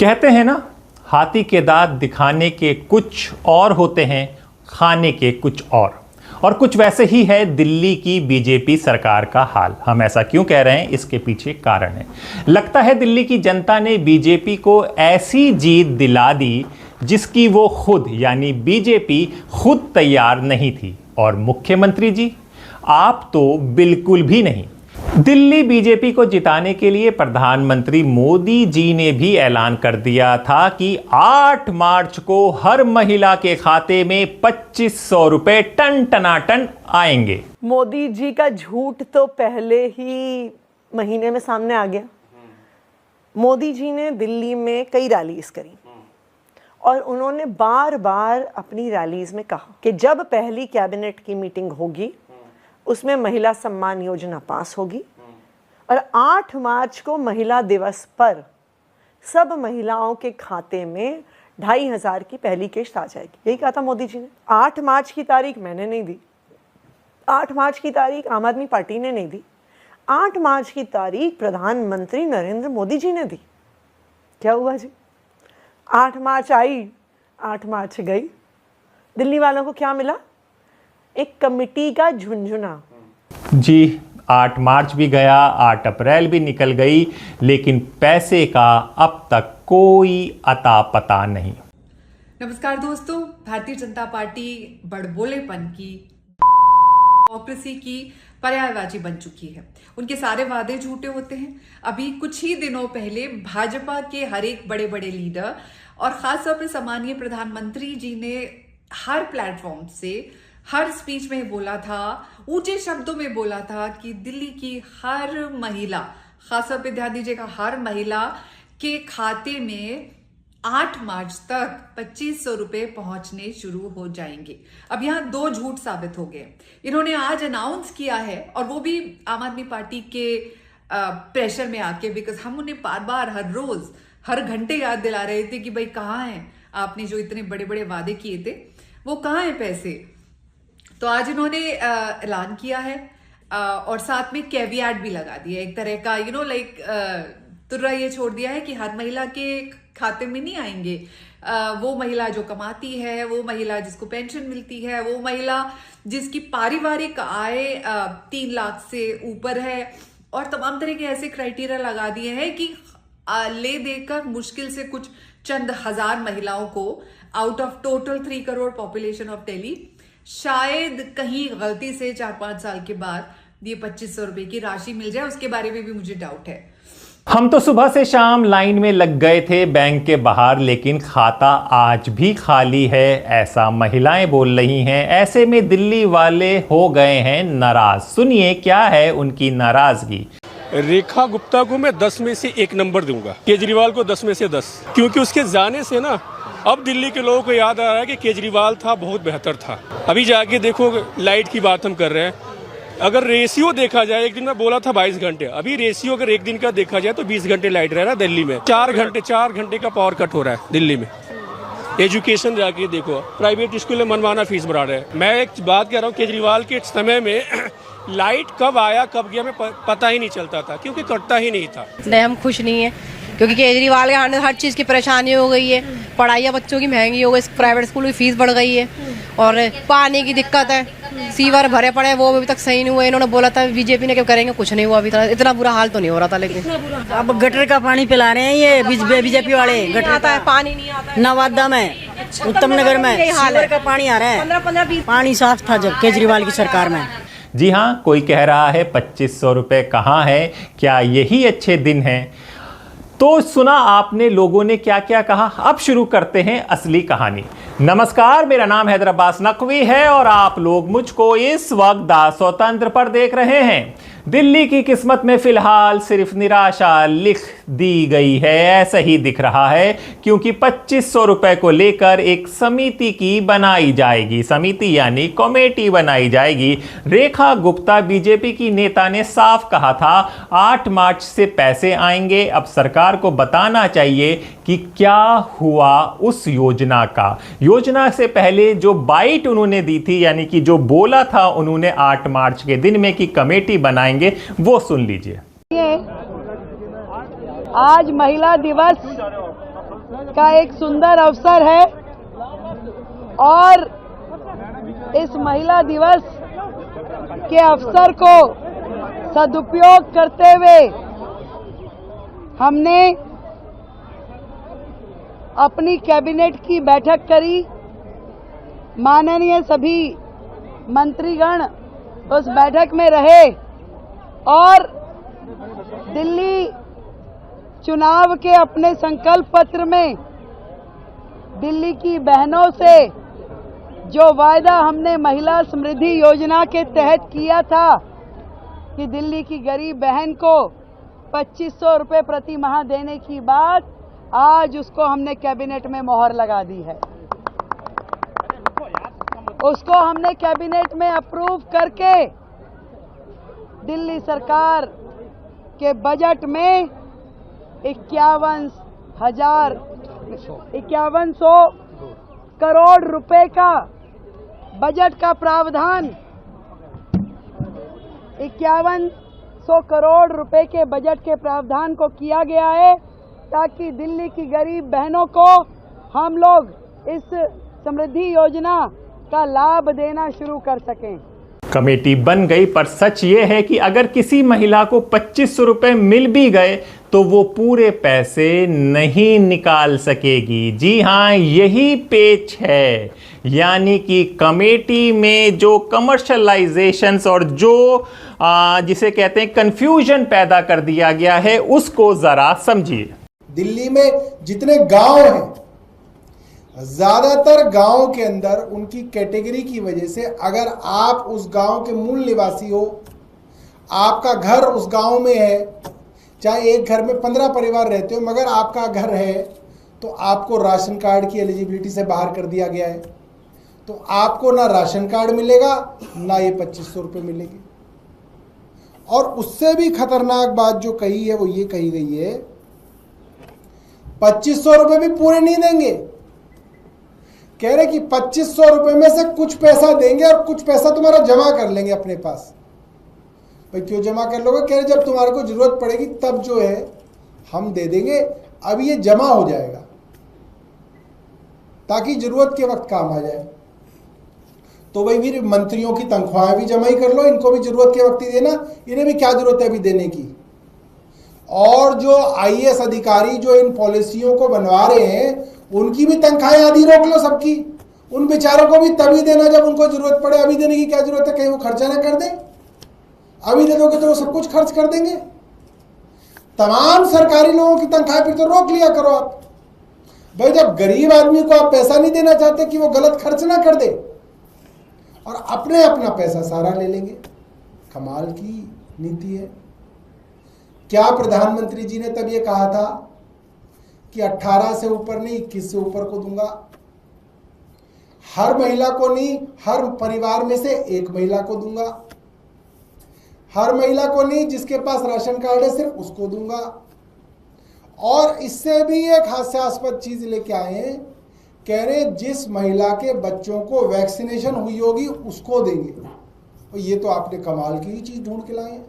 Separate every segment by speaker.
Speaker 1: कहते हैं ना, हाथी के दांत दिखाने के कुछ और होते हैं, खाने के कुछ और कुछ वैसे ही है दिल्ली की बीजेपी सरकार का हाल। हम ऐसा क्यों कह रहे हैं, इसके पीछे कारण है। लगता है दिल्ली की जनता ने बीजेपी को ऐसी जीत दिला दी जिसकी वो खुद यानी बीजेपी खुद तैयार नहीं थी। और मुख्यमंत्री जी, आप तो बिल्कुल भी नहीं। दिल्ली बीजेपी को जिताने के लिए प्रधानमंत्री मोदी जी ने भी ऐलान कर दिया था कि 8 मार्च को हर महिला के खाते में 2500 रुपए टन टनाटन आएंगे।
Speaker 2: मोदी जी का झूठ तो पहले ही महीने में सामने आ गया। मोदी जी ने दिल्ली में कई रैलीज करी और उन्होंने बार बार अपनी रैलीज में कहा कि जब पहली कैबिनेट की मीटिंग होगी उसमें महिला सम्मान योजना पास होगी और 8 मार्च को महिला दिवस पर सब महिलाओं के खाते में 2500 की पहली किश्त आ जाएगी। यही कहा था मोदी जी ने। 8 मार्च की तारीख मैंने नहीं दी, 8 मार्च की तारीख आम आदमी पार्टी ने नहीं दी, 8 मार्च की तारीख प्रधानमंत्री नरेंद्र मोदी जी ने दी। क्या हुआ जी? 8 मार्च आई, 8 मार्च गई। दिल्ली वालों को क्या मिला? एक कमिटी का झुंझुना।
Speaker 1: जी, 8 मार्च भी गया, 8 अप्रैल भी निकल गई, लेकिन पैसे का अब तक कोई अता पता नहीं।
Speaker 3: नमस्कार दोस्तों, भारतीय जनता पार्टी बड़बोलेपन की, डेमोक्रेसी की पर्यायवाची बन चुकी है। उनके सारे वादे झूठे होते हैं। अभी कुछ ही दिनों पहले भाजपा के हर एक बड़े बड़े लीडर और खासतौर पर सम्मानीय प्रधानमंत्री जी ने हर प्लेटफॉर्म से, हर स्पीच में बोला था, ऊंचे शब्दों में बोला था कि दिल्ली की हर महिला, खासतौर पे ध्यान दीजिएगा, हर महिला के खाते में 8 मार्च तक 2500 रुपए पहुंचने शुरू हो जाएंगे। अब यहां 2 झूठ साबित हो गए। इन्होंने आज अनाउंस किया है और वो भी आम आदमी पार्टी के प्रेशर में आके, बिकॉज हम उन्हें बार बार हर रोज हर घंटे याद दिला रहे थे कि भाई कहाँ हैं आपने जो इतने बड़े बड़े वादे किए थे, वो कहाँ हैं पैसे। तो आज इन्होंने ऐलान किया है और साथ में कैवियाट भी लगा दिया, एक तरह का तुर्रा ये छोड़ दिया है कि हर महिला के खाते में नहीं आएंगे। वो महिला जो कमाती है, वो महिला जिसको पेंशन मिलती है, वो महिला जिसकी पारिवारिक आय 3 लाख से ऊपर है, और तमाम तरह के ऐसे क्राइटेरिया लगा दिए हैं कि ले देकर मुश्किल से कुछ चंद हजार महिलाओं को out of total 3 crore population of Delhi शायद कहीं गलती से 4-5 साल के बाद ये 2500 रुपए की राशि मिल जाए। उसके बारे में भी मुझे डाउट है।
Speaker 1: हम तो सुबह से शाम लाइन में लग गए थे बैंक के बाहर, लेकिन खाता आज भी खाली है, ऐसा महिलाएं बोल रही हैं। ऐसे में दिल्ली वाले हो गए हैं नाराज। सुनिए क्या है उनकी नाराजगी।
Speaker 4: रेखा गुप्ता को मैं 10 में से 1 नंबर दूंगा, केजरीवाल को 10 में से 10, क्योंकि उसके जाने से ना अब दिल्ली के लोगों को याद आ रहा है कि केजरीवाल था, बहुत बेहतर था। अभी जाके देखो, लाइट की बात हम कर रहे हैं, अगर रेशियो देखा जाए, एक दिन में बोला था 22 घंटे, अभी रेशियो अगर एक दिन का देखा जाए तो 20 घंटे लाइट रह रहा है दिल्ली में। 4 घंटे का पावर कट हो रहा है दिल्ली में। एजुकेशन जाके देखो, प्राइवेट स्कूल में मनमाना फीस बढ़ा रहे हैं। मैं एक बात कह रहा हूँ, केजरीवाल के समय में लाइट कब आया कब गया में पता ही नहीं चलता था, क्योंकि कटता ही नहीं था।
Speaker 5: नहीं, हम खुश नहीं है, क्योंकि केजरीवाल के आने हर चीज़ की परेशानी हो गई है। पढ़ाइयाँ बच्चों की महंगी हो गई, प्राइवेट स्कूल की फीस बढ़ गई है और पानी की दिक्कत है, सीवर भरे पड़े, वो अभी तक सही नहीं हुए। इन्होंने बोला था बीजेपी ने क्या करेंगे, कुछ नहीं हुआ अभी तक। इतना बुरा हाल तो नहीं हो रहा था, लेकिन
Speaker 6: अब गटर का पानी पिला रहे हैं ये बीजेपी वाले। गटर
Speaker 5: आता है, पानी नहीं आता है।
Speaker 6: नवादा में, उत्तम नगर में सीवर का पानी आ रहा है।
Speaker 5: 15-20
Speaker 6: पानी साफ था जब केजरीवाल की सरकार में।
Speaker 1: जी हाँ, कोई कह रहा है 2500 रुपए कहाँ है, क्या यही अच्छे दिन हैं? तो सुना आपने लोगों ने क्या क्या कहा। अब शुरू करते हैं असली कहानी। नमस्कार, मेरा नाम हैदर अब्बास नकवी है और आप लोग मुझको इस वक्त दा स्वतंत्र पर देख रहे हैं। दिल्ली की किस्मत में फिलहाल सिर्फ निराशा लिख दी गई है, ऐसा ही दिख रहा है, क्योंकि 2500 रुपए को लेकर एक समिति की बनाई जाएगी। समिति यानी कमेटी बनाई जाएगी। रेखा गुप्ता बीजेपी की नेता ने साफ कहा था 8 मार्च से पैसे आएंगे। अब सरकार को बताना चाहिए कि क्या हुआ उस योजना का। योजना से पहले जो बाइट उन्होंने दी थी, यानी कि जो बोला था उन्होंने 8 मार्च के दिन में कि कमेटी बनाएंगे, वो सुन लीजिए।
Speaker 7: आज महिला दिवस
Speaker 6: का एक सुंदर अवसर है और इस महिला दिवस के अवसर को सदुपयोग करते हुए हमने अपनी कैबिनेट की बैठक करी। माननीय सभी मंत्रीगण उस बैठक में रहे और दिल्ली चुनाव के अपने संकल्प पत्र में दिल्ली की बहनों से जो वायदा हमने महिला समृद्धि योजना के तहत किया था कि दिल्ली की गरीब बहन को 2500 रुपये प्रति माह देने की बात, आज उसको हमने कैबिनेट में मोहर लगा दी है। उसको हमने कैबिनेट में अप्रूव करके दिल्ली सरकार के बजट में 5100 करोड़ रुपए का बजट का प्रावधान 5100 करोड़ रुपए के बजट के प्रावधान को किया गया है ताकि दिल्ली की गरीब बहनों को हम लोग इस समृद्धि योजना का लाभ देना शुरू कर सकें।
Speaker 1: कमेटी बन गई, पर सच ये है कि अगर किसी महिला को 2500 रुपए मिल भी गए तो वो पूरे पैसे नहीं निकाल सकेगी। जी हाँ, यही पेच है। यानी कि कमेटी में जो कमर्शलाइजेशंस और जो जिसे कहते हैं कंफ्यूजन पैदा कर दिया गया है, उसको जरा समझिए।
Speaker 7: दिल्ली में जितने गांव हैं, ज्यादातर गांव के अंदर उनकी कैटेगरी की वजह से अगर आप उस गांव के मूल निवासी हो, आपका घर उस गांव में है, चाहे एक घर में 15 परिवार रहते हो, मगर आपका घर है, तो आपको राशन कार्ड की एलिजिबिलिटी से बाहर कर दिया गया है। तो आपको ना राशन कार्ड मिलेगा, ना ये 2500 रुपये मिलेंगे। और उससे भी खतरनाक बात जो कही है वो ये कही गई है, 2500 रुपये भी पूरे नहीं देंगे। कह रहे कि 2500 रुपये में से कुछ पैसा देंगे और कुछ पैसा तुम्हारा जमा कर लेंगे अपने पास। भाई क्यों जमा कर लोगे? कह रहे जब तुम्हारे को जरूरत पड़ेगी तब जो है हम दे देंगे, अब ये जमा हो जाएगा ताकि जरूरत के वक्त काम आ जाए। तो भाई फिर मंत्रियों की तनख्वाहें भी जमा ही कर लो, इनको भी जरूरत के वक्त ही देना, इन्हें भी क्या जरूरत है अभी देने की। और जो आईएएस अधिकारी जो इन पॉलिसियों को बनवा रहे हैं, उनकी भी तनख्वाहें आधी रोक लो सबकी। उन बेचारों को भी तभी देना जब उनको जरूरत पड़े। अभी देने की क्या जरूरत है? कहीं वो खर्चा ना कर दें? अभी दे दोगे तो वो सब कुछ खर्च कर देंगे। तमाम सरकारी लोगों की तनख्वाह फिर तो रोक लिया करो आप। भाई जब गरीब आदमी को आप पैसा नहीं देना चाहते कि वो गलत खर्च ना कर दे और अपने अपना पैसा सारा ले लेंगे। कमाल की नीति है। क्या प्रधानमंत्री जी ने तब ये कहा था कि 18 से ऊपर नहीं 21 से ऊपर को दूंगा, हर महिला को नहीं, हर परिवार में से एक महिला को दूंगा, हर महिला को नहीं जिसके पास राशन कार्ड है सिर्फ उसको दूंगा। और इससे भी एक हास्यास्पद चीज लेके आए हैं, कह रहे जिस महिला के बच्चों को वैक्सीनेशन हुई होगी उसको देंगे। और ये तो आपने कमाल की ही चीज ढूंढ के लाए हैं,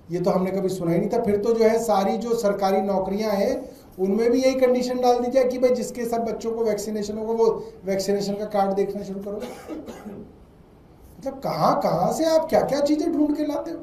Speaker 7: ये तो हमने कभी सुना ही नहीं था। फिर तो जो है सारी जो सरकारी नौकरियां हैं उनमें भी यही कंडीशन डाल दी जाए कि भाई जिसके सब बच्चों को वैक्सीनेशन होगा वो वैक्सीनेशन का कार्ड देखना शुरू करो। मतलब कहां से आप क्या क्या चीजें ढूंढ के लाते हो।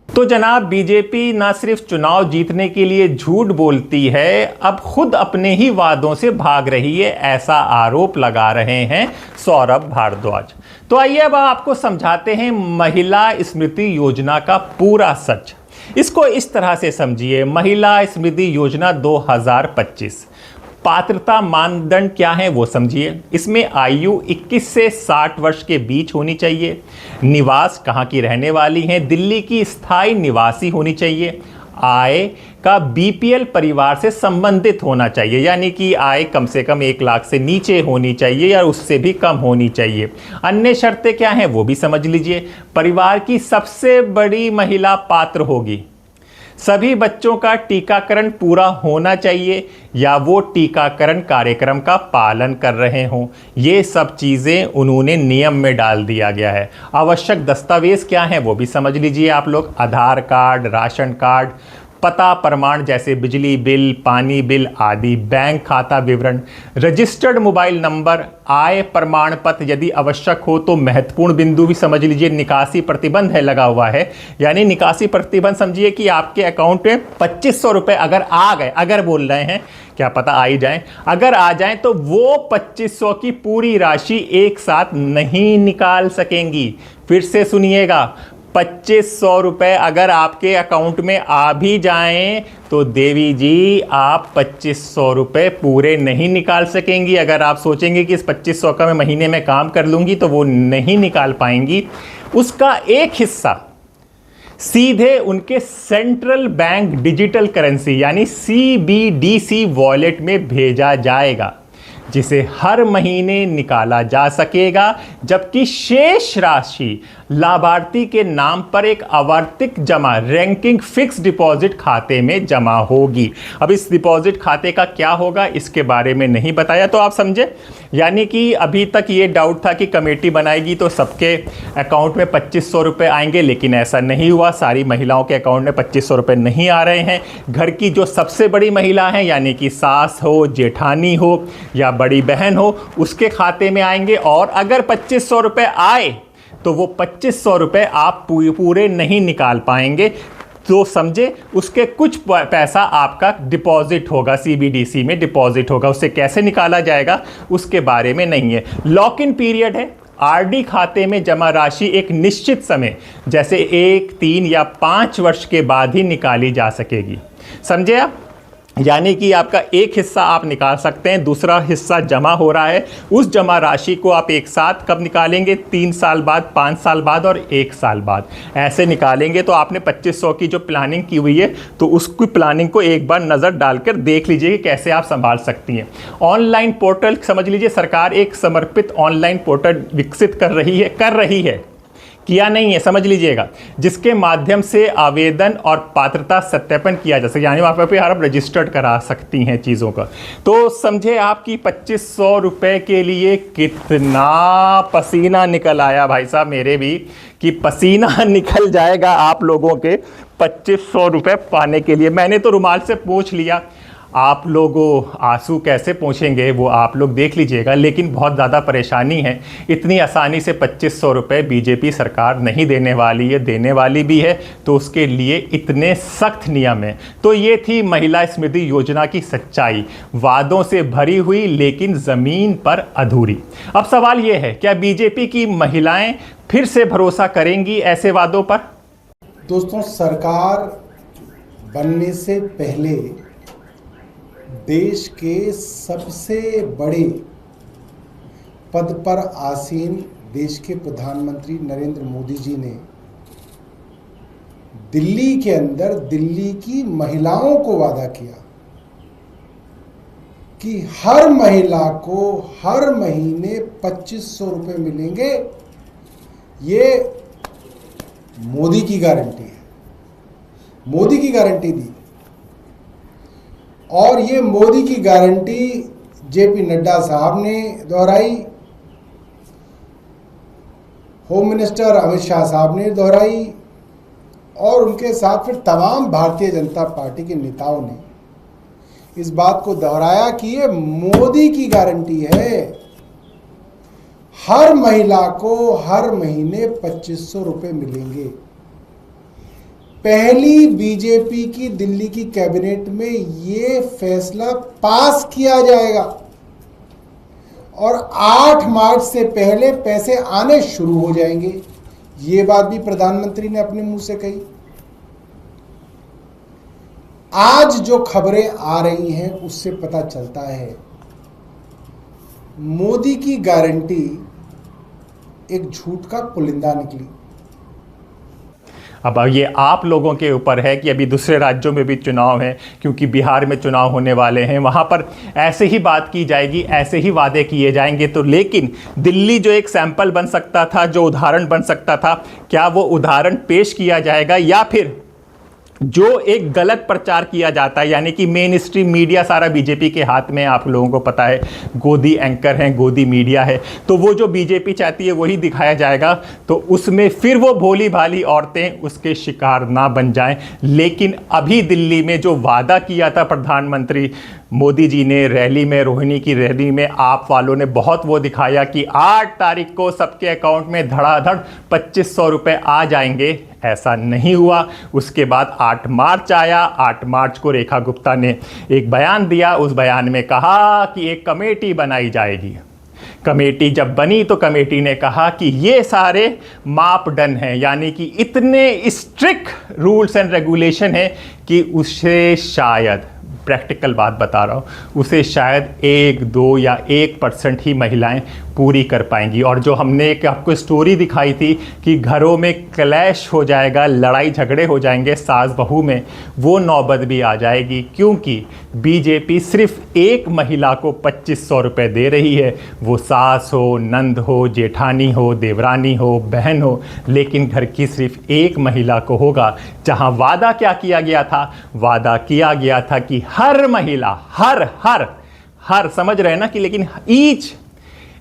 Speaker 1: तो जनाब, बीजेपी ना सिर्फ चुनाव जीतने के लिए झूठ बोलती है, अब खुद अपने ही वादों से भाग रही है, ऐसा आरोप लगा रहे हैं सौरभ भारद्वाज। तो आइए अब आपको समझाते हैं महिला स्मृति योजना का पूरा सच। इसको इस तरह से समझिए, महिला स्मृति योजना 2025 पात्रता मानदंड क्या है वो समझिए। इसमें आयु 21 से 60 वर्ष के बीच होनी चाहिए, निवास कहाँ की रहने वाली हैं, दिल्ली की स्थायी निवासी होनी चाहिए, आय का बीपीएल परिवार से संबंधित होना चाहिए, यानी कि आय कम से कम 1 लाख से नीचे होनी चाहिए या उससे भी कम होनी चाहिए। अन्य शर्तें क्या हैं वो भी समझ लीजिए। परिवार की सबसे बड़ी महिला पात्र होगी, सभी बच्चों का टीकाकरण पूरा होना चाहिए या वो टीकाकरण कार्यक्रम का पालन कर रहे हों। ये सब चीज़ें उन्होंने नियम में डाल दिया गया है। आवश्यक दस्तावेज क्या हैं वो भी समझ लीजिए आप लोग। आधार कार्ड, राशन कार्ड, पता प्रमाण जैसे बिजली बिल, पानी बिल आदि, बैंक खाता विवरण, रजिस्टर्ड मोबाइल नंबर, आय प्रमाण पत्र यदि आवश्यक हो तो महत्वपूर्ण बिंदु भी समझ लीजिए, निकासी प्रतिबंध है लगा हुआ है। यानी निकासी प्रतिबंध समझिए कि आपके अकाउंट में 2500 रुपए अगर आ गए, अगर बोल रहे हैं, क्या पता आ ही जाए, अगर आ जाए तो वो 2500 की पूरी राशि एक साथ नहीं निकाल सकेंगी। फिर से सुनिएगा, 2500 रुपए अगर आपके अकाउंट में आ भी जाएं तो देवी जी आप 2500 रुपए पूरे नहीं निकाल सकेंगी। अगर आप सोचेंगे कि इस 2500 का मैं महीने में काम कर लूंगी तो वो नहीं निकाल पाएंगी। उसका एक हिस्सा सीधे उनके सेंट्रल बैंक डिजिटल करेंसी यानी CBDC वॉलेट में भेजा जाएगा, जिसे हर महीने निकाला जा सकेगा, जबकि शेष राशि लाभार्थी के नाम पर एक आवर्तिक जमा रैंकिंग फिक्स डिपॉजिट खाते में जमा होगी। अब इस डिपॉजिट खाते का क्या होगा इसके बारे में नहीं बताया, तो आप समझे। यानी कि अभी तक ये डाउट था कि कमेटी बनाएगी तो सबके अकाउंट में 2500 रुपये आएंगे, लेकिन ऐसा नहीं हुआ। सारी महिलाओं के अकाउंट में 2500 रुपये नहीं आ रहे हैं। घर की जो सबसे बड़ी महिला है यानी कि सास हो, जेठानी हो या बड़ी बहन हो, उसके खाते में आएंगे। और अगर 2500 रुपये आए तो वो 2500 रुपये आप पूरे नहीं निकाल पाएंगे। तो समझे, उसके कुछ पैसा आपका डिपॉजिट होगा, CBDC में डिपॉजिट होगा। उससे कैसे निकाला जाएगा उसके बारे में नहीं है। लॉक इन पीरियड है। RD खाते में जमा राशि एक निश्चित समय जैसे 1, 3 या 5 वर्ष के बाद ही निकाली जा सकेगी। समझे आप? यानी कि आपका एक हिस्सा आप निकाल सकते हैं, दूसरा हिस्सा जमा हो रहा है। उस जमा राशि को आप एक साथ कब निकालेंगे? 3 साल बाद, 5 साल बाद और 1 साल बाद ऐसे निकालेंगे। तो आपने 2500 की जो प्लानिंग की हुई है तो उसकी प्लानिंग को एक बार नज़र डालकर देख लीजिए कि कैसे आप संभाल सकती हैं। ऑनलाइन पोर्टल समझ लीजिए, सरकार एक समर्पित ऑनलाइन पोर्टल विकसित कर रही है, किया नहीं है, समझ लीजिएगा, जिसके माध्यम से आवेदन और पात्रता सत्यापन किया जा सके। यानी वहाँ पे आप रजिस्टर्ड करा सकती हैं चीज़ों का। तो समझे आपकी 2500 रुपये के लिए कितना पसीना निकल आया भाई साहब, मेरे भी, कि पसीना निकल जाएगा आप लोगों के 2500 रुपये पाने के लिए। मैंने तो रुमाल से पोंछ लिया, आप लोगों आंसू कैसे पहुँचेंगे वो आप लोग देख लीजिएगा। लेकिन बहुत ज़्यादा परेशानी है, इतनी आसानी से 2500 रुपये बीजेपी सरकार नहीं देने वाली है, देने वाली भी है तो उसके लिए इतने सख्त नियम हैं। तो ये थी महिला स्मृति योजना की सच्चाई, वादों से भरी हुई लेकिन ज़मीन पर अधूरी। अब सवाल ये है, क्या बीजेपी की महिलाएं फिर से भरोसा करेंगी ऐसे वादों पर?
Speaker 7: दोस्तों, सरकार बनने से पहले देश के सबसे बड़े पद पर आसीन देश के प्रधानमंत्री नरेंद्र मोदी जी ने दिल्ली के अंदर दिल्ली की महिलाओं को वादा किया कि हर महिला को हर महीने 2500 रुपये मिलेंगे। ये मोदी की गारंटी है, मोदी की गारंटी दी। और ये मोदी की गारंटी JP नड्डा साहब ने दोहराई, होम मिनिस्टर अमित शाह साहब ने दोहराई और उनके साथ फिर तमाम भारतीय जनता पार्टी के नेताओं ने इस बात को दोहराया कि ये मोदी की गारंटी है। हर महिला को हर महीने 2500 रुपये मिलेंगे। पहली बीजेपी की दिल्ली की कैबिनेट में ये फैसला पास किया जाएगा और 8 मार्च से पहले पैसे आने शुरू हो जाएंगे। ये बात भी प्रधानमंत्री ने अपने मुंह से कही। आज जो खबरें आ रही हैं उससे पता चलता है मोदी की गारंटी एक झूठ का पुलिंदा निकली।
Speaker 1: अब ये आप लोगों के ऊपर है कि अभी दूसरे राज्यों में भी चुनाव हैं, क्योंकि बिहार में चुनाव होने वाले हैं, वहाँ पर ऐसे ही बात की जाएगी, ऐसे ही वादे किए जाएंगे। तो लेकिन दिल्ली जो एक सैंपल बन सकता था, जो उदाहरण बन सकता था, क्या वो उदाहरण पेश किया जाएगा या फिर जो एक गलत प्रचार किया जाता है, यानी कि मेन स्ट्रीम मीडिया सारा बीजेपी के हाथ में, आप लोगों को पता है, गोदी एंकर हैं, गोदी मीडिया है, तो वो जो बीजेपी चाहती है वही दिखाया जाएगा, तो उसमें फिर वो भोली भाली औरतें उसके शिकार ना बन जाएं। लेकिन अभी दिल्ली में जो वादा किया था प्रधानमंत्री मोदी जी ने रैली में, रोहिणी की रैली में, आप वालों ने बहुत वो दिखाया कि 8 तारीख को सबके अकाउंट में धड़ाधड़ 2500 रुपये आ जाएंगे। ऐसा नहीं हुआ। उसके बाद 8 मार्च आया। 8 मार्च को रेखा गुप्ता ने एक बयान दिया। उस बयान में कहा कि एक कमेटी बनाई जाएगी। कमेटी जब बनी तो कमेटी ने कहा कि ये सारे मापदंड हैं, यानी कि इतने स्ट्रिक्ट रूल्स एंड रेगुलेशन है कि उसे शायद, प्रैक्टिकल बात बता रहा हूँ, उसे शायद 1, 2 या 1% ही महिलाएं पूरी कर पाएंगी। और जो हमने एक आपको स्टोरी दिखाई थी कि घरों में क्लैश हो जाएगा, लड़ाई झगड़े हो जाएंगे सास बहू में, वो नौबत भी आ जाएगी, क्योंकि बीजेपी सिर्फ एक महिला को 2500 रुपये दे रही है, वो सास हो, नंद हो, जेठानी हो, देवरानी हो, बहन हो, लेकिन घर की सिर्फ एक महिला को होगा। जहां वादा क्या किया गया था? वादा किया गया था कि हर महिला, हर समझ रहे हैं ना, कि लेकिन ईच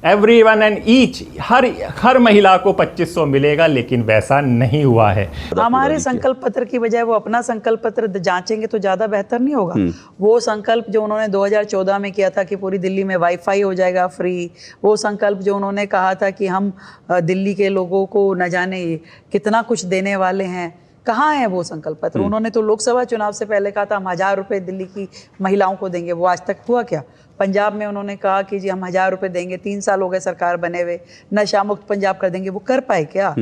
Speaker 1: एवरीवन एंड ईच, हर महिला को 2500 मिलेगा, लेकिन वैसा नहीं हुआ है।
Speaker 6: हमारे संकल्प पत्र की बजाय वो अपना संकल्प पत्र जांचेंगे तो ज्यादा बेहतर नहीं होगा? वो संकल्प जो उन्होंने 2014 में किया था कि पूरी दिल्ली में वाईफाई हो जाएगा फ्री, वो संकल्प जो उन्होंने कहा था कि हम दिल्ली के लोगों को न जाने कितना कुछ देने वाले हैं, कहाँ है वो संकल्प पत्र? उन्होंने तो लोकसभा चुनाव से पहले कहा था हम 1000 रुपये दिल्ली की महिलाओं को देंगे, वो आज तक हुआ क्या? पंजाब में उन्होंने कहा कि जी हम 1000 रुपये देंगे, 3 साल हो गए सरकार बने हुए, नशा मुक्त पंजाब कर देंगे, वो कर पाए क्या?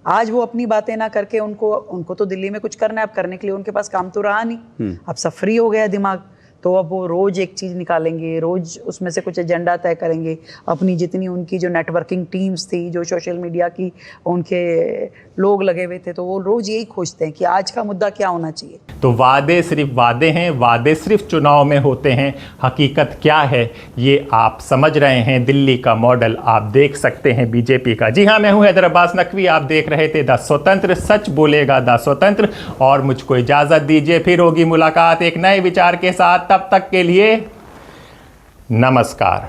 Speaker 6: आज वो अपनी बातें ना करके उनको तो दिल्ली में कुछ करना है, अब करने के लिए उनके पास काम तो रहा नहीं, अब सब फ्री हो गया दिमाग, तो अब वो रोज एक चीज निकालेंगे, रोज उसमें से कुछ एजेंडा तय करेंगे। अपनी जितनी उनकी जो नेटवर्किंग टीम्स थी, जो सोशल मीडिया की उनके लोग लगे हुए थे, तो वो रोज यही खोजते हैं कि आज का मुद्दा क्या होना चाहिए।
Speaker 1: तो वादे सिर्फ वादे हैं, वादे सिर्फ चुनाव में होते हैं। हकीकत क्या है ये आप समझ रहे हैं। दिल्ली का मॉडल आप देख सकते हैं बीजेपी का। जी हाँ, मैं हूं हैदर अब्बास नकवी, आप देख रहे थे द स्वतंत्र, सच बोलेगा द स्वतंत्र। और मुझको इजाज़त दीजिए, फिर होगी मुलाकात एक नए विचार के साथ। तब तक के लिए नमस्कार।